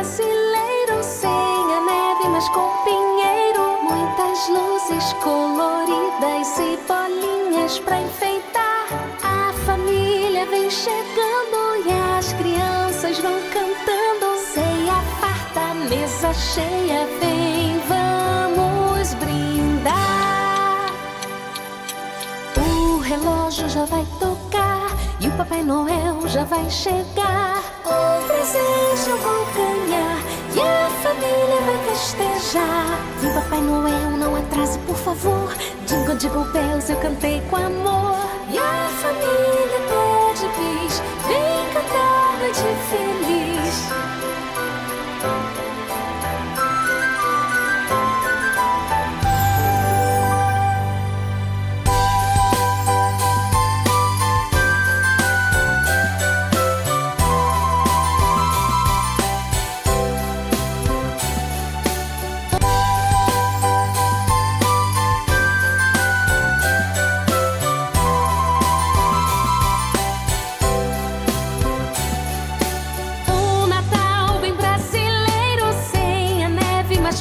brasileiro, sem a neve, mas com pinheiro. Muitas luzes coloridas e bolinhas pra enfeitar. A família vem chegando e as crianças vão cantando. Ceia farta, mesa cheia, vem, vamos brindar. O relógio já vai tocar e o Papai Noel já vai chegar. Um presente eu vou ganhar e a família vai festejar. Vem, Papai Noel, não atrase, por favor. Jingle, jingle bells, eu cantei com amor. E a família pede bis, vem cantar noite feliz.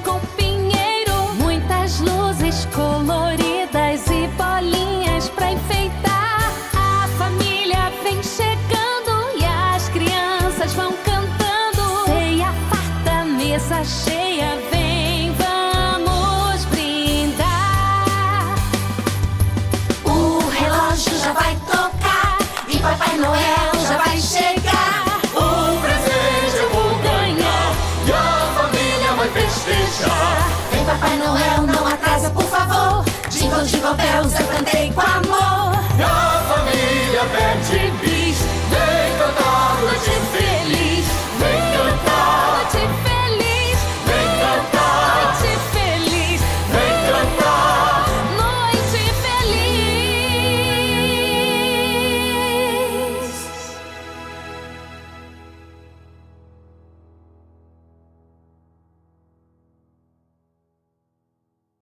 Com pinheiro, muitas luzes coloridas e bolinhas pra enfeitar. A família vem chegando e as crianças vão cantando. Ceia farta, mesa cheia, vem, vamos brindar. O relógio já vai tocar e Papai Noel já vai chegar. Um presente eu vou ganhar e a família vai festejar. Vem, Papai Noel, não atrasa, por favor. Jingle, jingle bells, eu cantei com amor.